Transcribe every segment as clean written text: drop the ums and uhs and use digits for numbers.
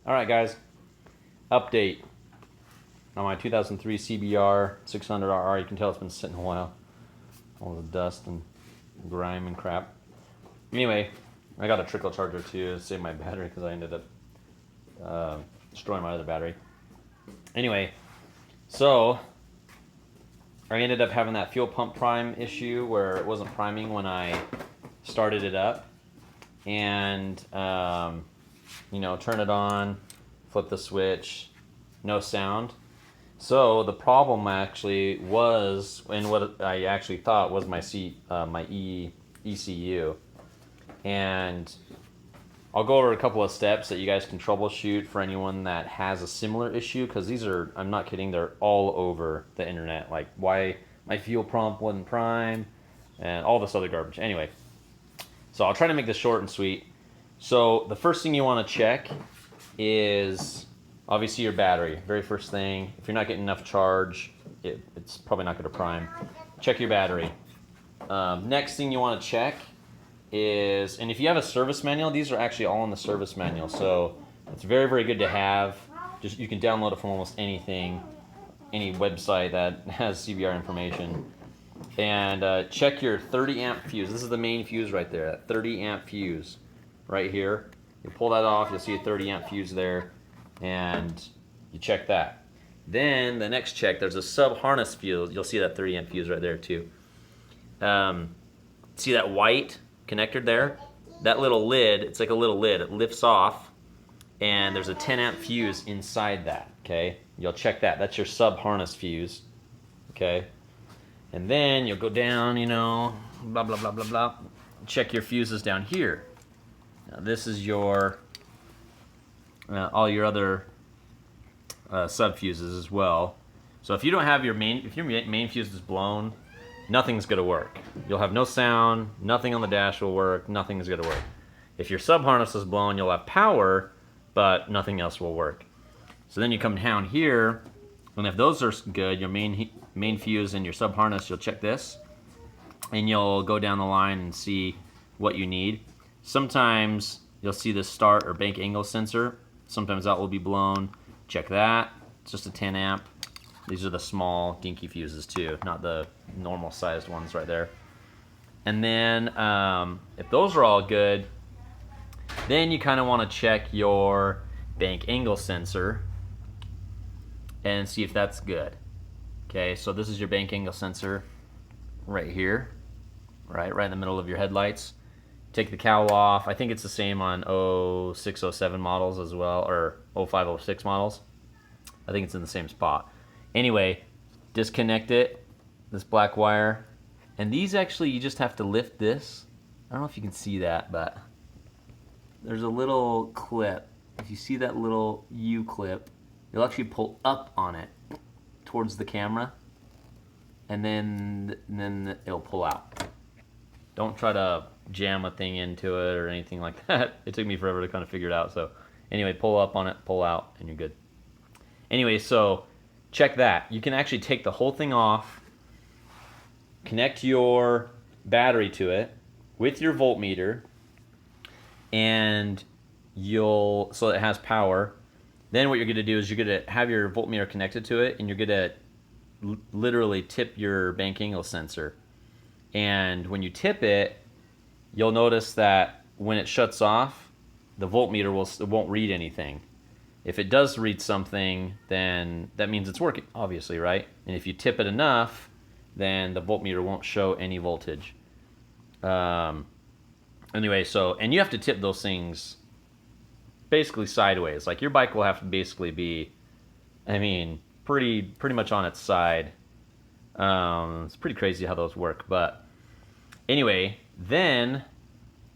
All right, guys. Update on my 2003 CBR600RR. You can tell it's been sitting a while. All the dust and grime and crap. Anyway, I got a trickle charger too to save my battery because I ended up destroying my other battery. Anyway, so I ended up having that fuel pump prime issue where it wasn't priming when I started it up. And, turn it on, flip the switch, no sound. So the problem actually was, and what I actually thought was my ECU. And I'll go over a couple of steps that you guys can troubleshoot for anyone that has a similar issue, because these are, I'm not kidding, they're all over the internet. Like why my fuel pump wasn't prime and all this other garbage. Anyway, so I'll try to make this short and sweet. So the first thing you want to check is obviously your battery. Very first thing. If you're not getting enough charge, it's probably not going to prime. Check your battery. Next thing you want to check is, and if you have a service manual, these are actually all in the service manual. So it's very, very good to have. Just you can download it from almost anything, any website that has CBR information. And check your 30 amp fuse. This is the main fuse right there, that 30 amp fuse right here. You pull that off, you'll see a 30 amp fuse there, and you check that. Then the next check, there's a sub harness fuse. You'll see that 30 amp fuse right there too. See that white connector there? That little lid, it's like a little lid. It lifts off, and there's a 10 amp fuse inside that, okay? You'll check that. That's your sub harness fuse, okay? And then you'll go down, blah, blah, blah, blah, blah. Check your fuses down here. Now this is your, all your other sub fuses as well. So if you don't have your if your main fuse is blown, nothing's gonna work. You'll have no sound, nothing on the dash will work, nothing's gonna work. If your sub harness is blown, you'll have power, but nothing else will work. So then you come down here, and if those are good, your main fuse and your sub harness, you'll check this, and you'll go down the line and see what you need. Sometimes you'll see the start or bank angle sensor. Sometimes that will be blown. Check that. It's just a 10 amp. These are the small dinky fuses too, not the normal sized ones right there. And then if those are all good, then you kind of want to check your bank angle sensor and see if that's good. Okay, so this is your bank angle sensor right here, right in the middle of your headlights. Take the cowl off. I think it's the same on 06, 07 models as well, or 05, 06 models. I think it's in the same spot. Anyway, disconnect it, this black wire. And these actually, you just have to lift this. I don't know if you can see that, but there's a little clip. If you see that little U clip, you'll actually pull up on it towards the camera, and then it'll pull out. Don't try to jam a thing into it or anything like that. It took me forever to kind of figure it out. So anyway, pull up on it, pull out, and you're good. Anyway, so check that. You can actually take the whole thing off, connect your battery to it with your voltmeter, and so it has power. Then what you're going to do is you're going to have your voltmeter connected to it, and you're going to literally tip your bank angle sensor. And when you tip it, you'll notice that when it shuts off, the voltmeter won't read anything. If it does read something, then that means it's working, obviously, right? And if you tip it enough, then the voltmeter won't show any voltage. Anyway, and you have to tip those things basically sideways. Like your bike will have to basically be, pretty much on its side. It's pretty crazy how those work. But anyway, then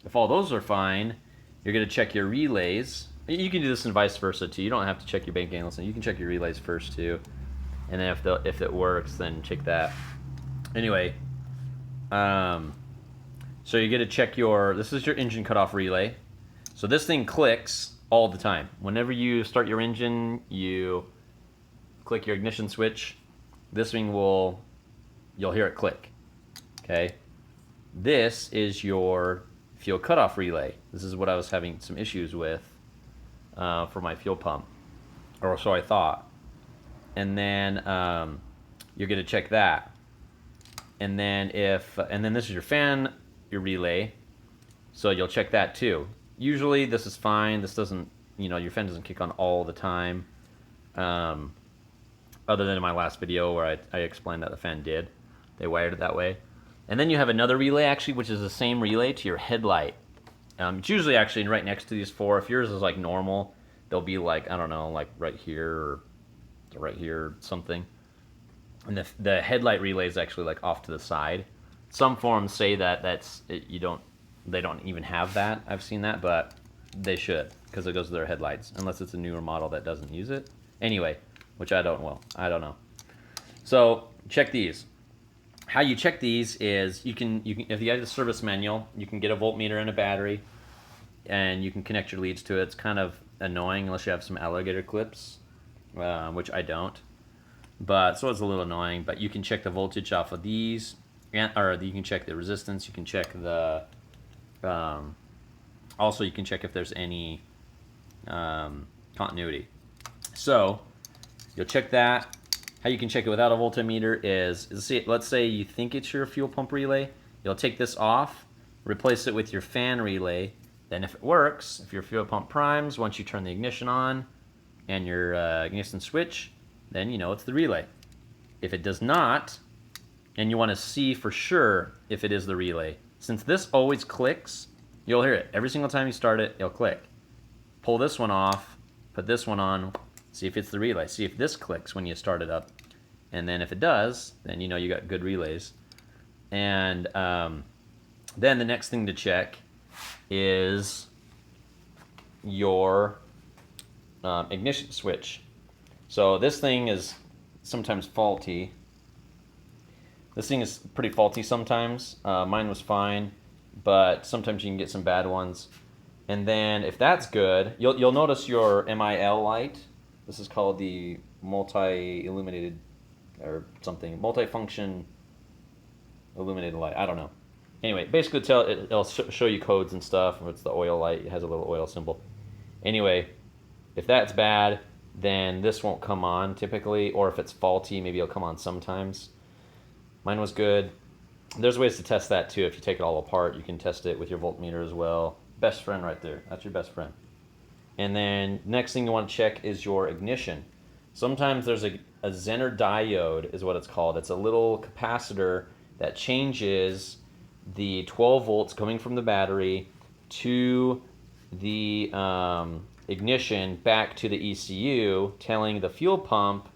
if all those are fine, you're going to check your relays. You can do this and vice versa too. You don't have to check your bank angle sensor. You can check your relays first too, and then if it works, then check that. Anyway, so you're going to check this is your engine cutoff relay. So this thing clicks all the time. Whenever you start your engine, you click your ignition switch. This thing you'll hear it click. Okay. This is your fuel cutoff relay. This is what I was having some issues with for my fuel pump, or so I thought. And then you're going to check that. And then this is your fan, your relay, so you'll check that too. Usually this is fine. This doesn't, your fan doesn't kick on all the time. Other than in my last video where I explained that the fan did. They wired it that way. And then you have another relay actually, which is the same relay to your headlight. It's usually actually right next to these four. If yours is like normal, they'll be like, I don't know, like right here or right here or something. And the headlight relay is actually like off to the side. Some forums say that they don't even have that. I've seen that, but they should, because it goes to their headlights, unless it's a newer model that doesn't use it. Anyway, which I don't know. So check these. How you check these is you can if you have the service manual, you can get a voltmeter and a battery, and you can connect your leads to it. It's kind of annoying unless you have some alligator clips, which I don't. But so it's a little annoying. But you can check the voltage off of these, or you can check the resistance. You can check the also you can check if there's any continuity. So you'll check that. How you can check it without a voltmeter is let's say you think it's your fuel pump relay. You'll take this off, replace it with your fan relay. Then if it works, if your fuel pump primes, once you turn the ignition on and your ignition switch, then you know it's the relay. If it does not, and you want to see for sure if it is the relay, since this always clicks, you'll hear it. Every single time you start it, it'll click. Pull this one off, put this one on, see if it's the relay. See if this clicks when you start it up. And then if it does, then you know you got good relays. And then the next thing to check is your ignition switch. So this thing is sometimes faulty. This thing is pretty faulty sometimes. Mine was fine, but sometimes you can get some bad ones. And then if that's good, you'll notice your MIL light. This is called the multi-illuminated or something, multi-function illuminated light. I don't know. Anyway, basically it'll show you codes and stuff. If it's the oil light, it has a little oil symbol. Anyway, if that's bad, then this won't come on typically, or if it's faulty, maybe it'll come on sometimes. Mine was good. There's ways to test that too. If you take it all apart, you can test it with your voltmeter as well. Best friend right there. That's your best friend. And then next thing you want to check is your ignition. Sometimes there's a Zener diode is what it's called. It's a little capacitor that changes the 12 volts coming from the battery to the ignition back to the ECU, telling the fuel pump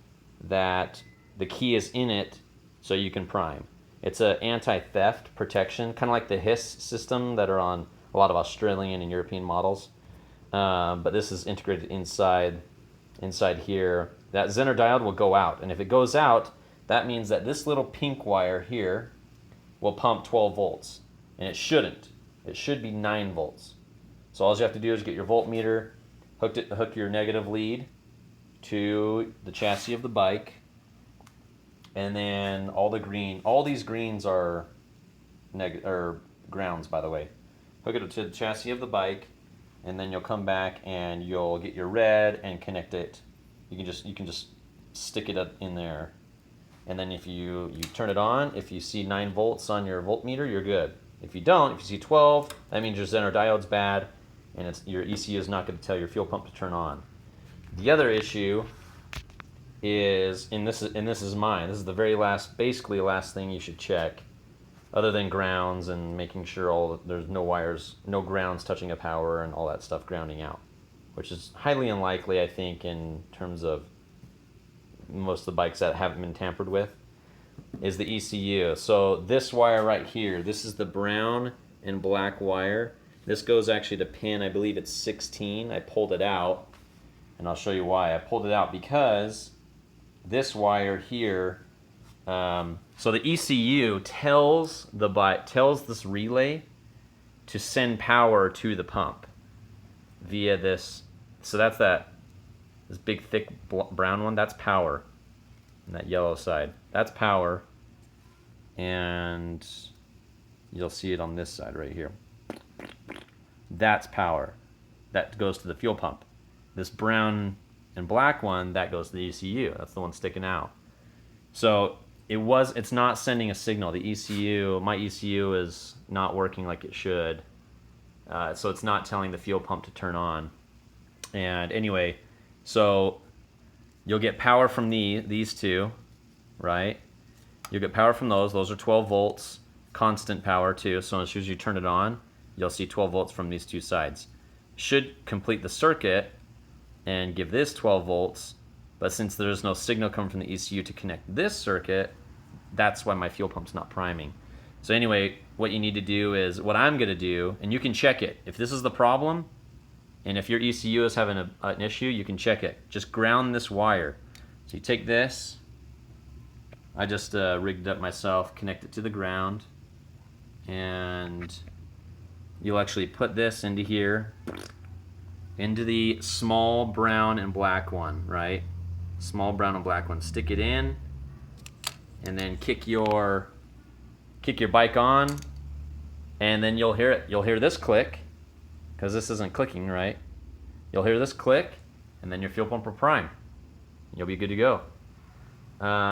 that the key is in it so you can prime. It's an anti-theft protection, kind of like the HISS system that are on a lot of Australian and European models. But this is integrated inside here. That Zener diode will go out, and if it goes out, that means that this little pink wire here will pump 12 volts, and it shouldn't. It should be 9 volts. So all you have to do is get your voltmeter, hook your negative lead to the chassis of the bike, and then all these greens are grounds, by the way. Hook it to the chassis of the bike, and then you'll come back and you'll get your red and connect it. You can just stick it up in there, and then if you turn it on, if you see 9 volts on your voltmeter, you're good. If you don't, if you see 12, that means your Zener diode's bad, and your ECU is not going to tell your fuel pump to turn on. The other issue is, and this is mine. This is the very last, basically last thing you should check, other than grounds and making sure there's no wires, no grounds touching a power and all that stuff grounding out, which is highly unlikely, I think, in terms of most of the bikes that haven't been tampered with, is the ECU. So this wire right here, this is the brown and black wire. This goes actually to pin, I believe it's 16. I pulled it out, and I'll show you why. I pulled it out because this wire here, so the ECU tells this relay to send power to the pump via this. So that's this big thick brown one. That's power, and that yellow side, that's power, and you'll see it on this side right here. That's power that goes to the fuel pump. this brown and black one, that goes to the ECU. That's the one sticking out. So it's not sending a signal. The ECU, my ECU is not working like it should. So it's not telling the fuel pump to turn on. And anyway, so you'll get power from these two, right? You'll get power from those. Those are 12 volts, constant power too. So as soon as you turn it on, you'll see 12 volts from these two sides. Should complete the circuit and give this 12 volts, but since there's no signal coming from the ECU to connect this circuit, that's why my fuel pump's not priming. So anyway, what you need to do is, what I'm gonna do, and you can check it. If this is the problem, and if your ECU is having an issue, you can check it. Just ground this wire. So you take this, I just rigged it up myself, connect it to the ground, and you'll actually put this into here, into the small brown and black one, right? Small brown and black one. Stick it in, and then kick your bike on, and then you'll hear it. You'll hear this click, because this isn't clicking, right? You'll hear this click, and then your fuel pump will prime. You'll be good to go.